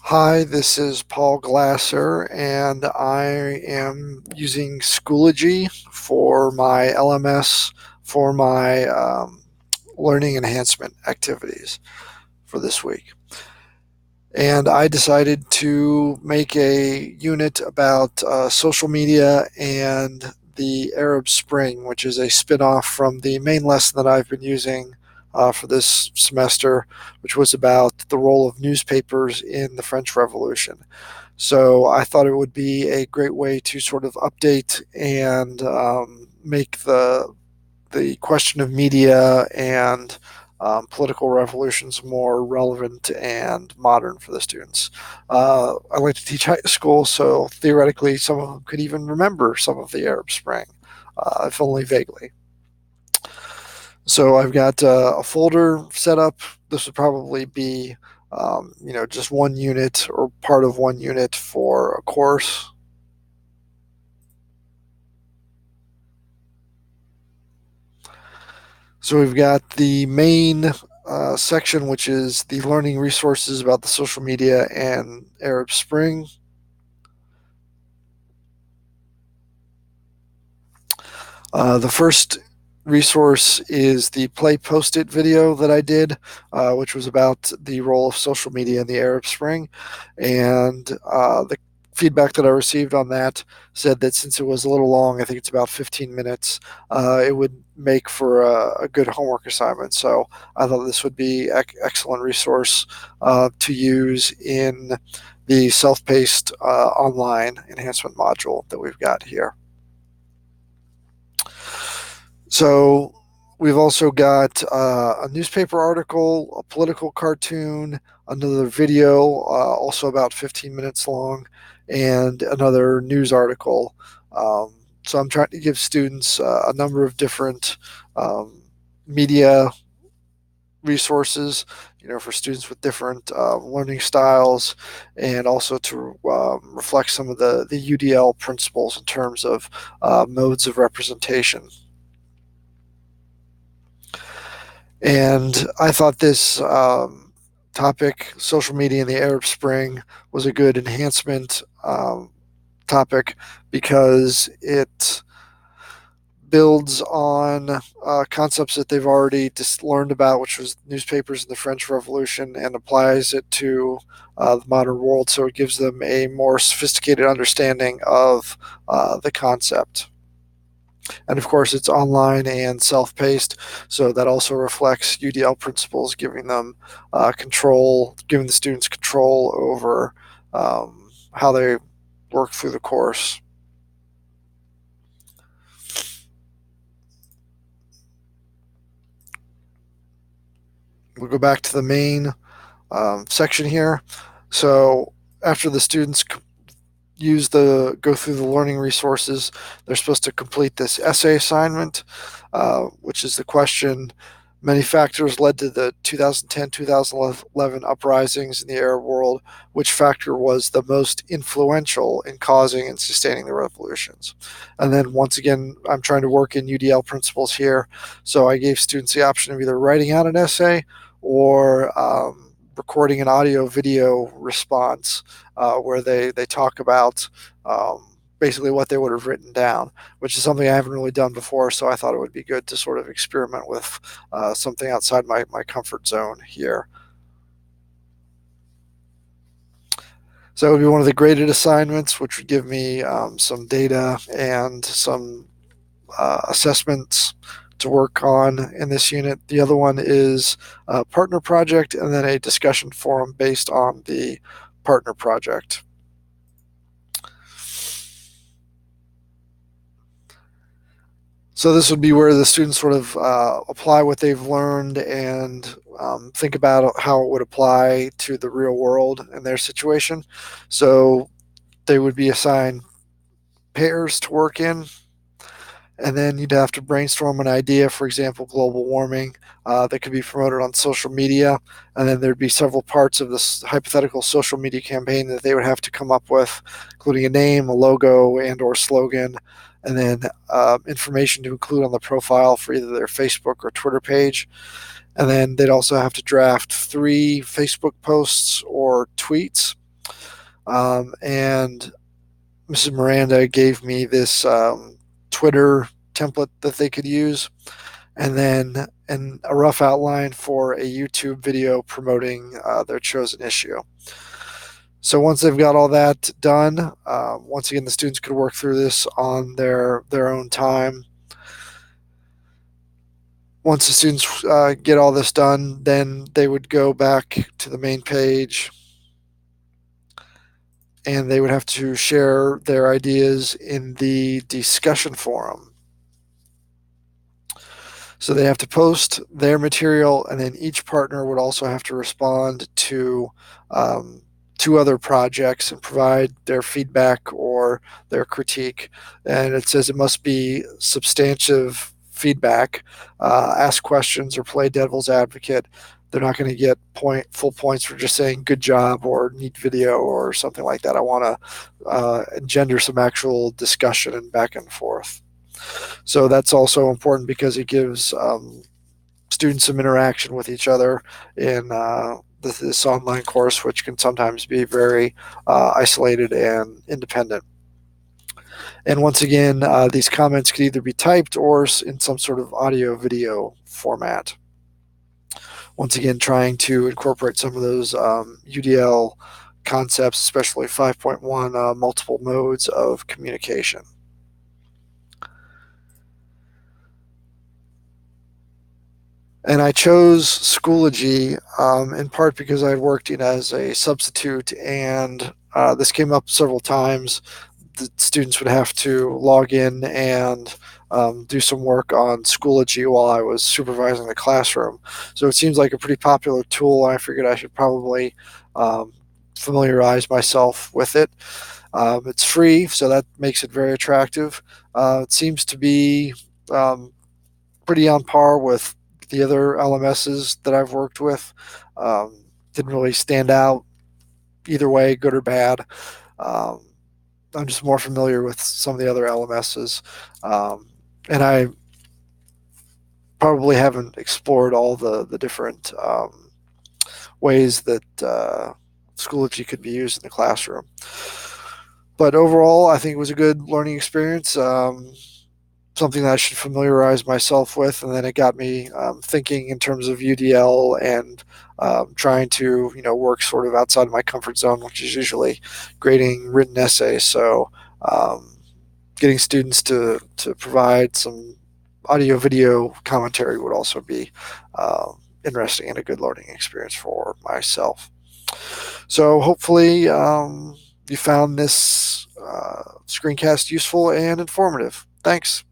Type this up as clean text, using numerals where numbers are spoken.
Hi, this is Paul Glasser, and I am using Schoology for my LMS for my learning enhancement activities for this week. And I decided to make a unit about social media and the Arab Spring, which is a spin-off from the main lesson that I've been using for this semester, which was about the role of newspapers in the French Revolution. So I thought it would be a great way to sort of update and make the question of media and political revolutions more relevant and modern for the students. I like to teach high school, so theoretically, some of them could even remember some of the Arab Spring, if only vaguely. So I've got a folder set up. This would probably be, just one unit or part of one unit for a course. So we've got the main section, which is the learning resources about the social media and Arab Spring. The first resource is the Play Post-it video that I did, which was about the role of social media in the Arab Spring. And the feedback that I received on that said that since it was a little long, I think it's about 15 minutes, it would make for a good homework assignment. So I thought this would be an excellent resource to use in the self-paced online enhancement module that we've got here. So we've also got a newspaper article, a political cartoon, another video, also about 15 minutes long, and another news article. So I'm trying to give students a number of different media resources, for students with different learning styles, and also to reflect some of the UDL principles in terms of modes of representation. And I thought this topic, social media in the Arab Spring, was a good enhancement topic because it builds on concepts that they've already just learned about, which was newspapers in the French Revolution, and applies it to the modern world. So it gives them a more sophisticated understanding of the concept. And of course, it's online and self-paced, so that also reflects UDL principles, giving them control, giving the students control over how they work through the course. We'll go back to the main section here. So after the students go through the learning resources, they're supposed to complete this essay assignment, which is the question: many factors led to the 2010-2011 uprisings in the Arab world. Which factor was the most influential in causing and sustaining the revolutions? And then once again, I'm trying to work in UDL principles here. So I gave students the option of either writing out an essay or recording an audio video response where they talk about basically what they would have written down, which is something I haven't really done before. So I thought it would be good to sort of experiment with something outside my comfort zone here. So it would be one of the graded assignments, which would give me some data and some assessments to work on in this unit. The other one is a partner project, and then a discussion forum based on the partner project. So this would be where the students sort of apply what they've learned and think about how it would apply to the real world in their situation. So they would be assigned pairs to work in, and then you'd have to brainstorm an idea, for example, global warming, that could be promoted on social media. And then there'd be several parts of this hypothetical social media campaign that they would have to come up with, including a name, a logo, and or slogan, and then information to include on the profile for either their Facebook or Twitter page. And then they'd also have to draft 3 Facebook posts or tweets. And Mrs. Miranda gave me this Twitter template that they could use, and then a rough outline for a YouTube video promoting their chosen issue. So once they've got all that done, once again, the students could work through this on their own time. Once the students get all this done, then they would go back to the main page and they would have to share their ideas in the discussion forum. So they have to post their material, and then each partner would also have to respond to two other projects and provide their feedback or their critique. And it says it must be substantive feedback, ask questions or play devil's advocate. They're not going to get full points for just saying good job or neat video or something like that. I want to engender some actual discussion and back and forth. So that's also important because it gives students some interaction with each other in this online course, which can sometimes be very isolated and independent. And once again, these comments could either be typed or in some sort of audio-video format. Once again, trying to incorporate some of those UDL concepts, especially 5.1 multiple modes of communication. And I chose Schoology in part because I worked as a substitute, and this came up several times. The students would have to log in and do some work on Schoology while I was supervising the classroom. So it seems like a pretty popular tool. I figured I should probably familiarize myself with it. It's free, so that makes it very attractive. It seems to be pretty on par with the other LMSs that I've worked with. Didn't really stand out either way, good or bad. I'm just more familiar with some of the other LMSs, and I probably haven't explored all the different ways that Schoology could be used in the classroom. But overall, I think it was a good learning experience. Something that I should familiarize myself with, and then it got me thinking in terms of UDL and trying to work sort of outside of my comfort zone, which is usually grading written essays. So getting students to provide some audio video commentary would also be interesting and a good learning experience for myself. So hopefully you found this screencast useful and informative. Thanks.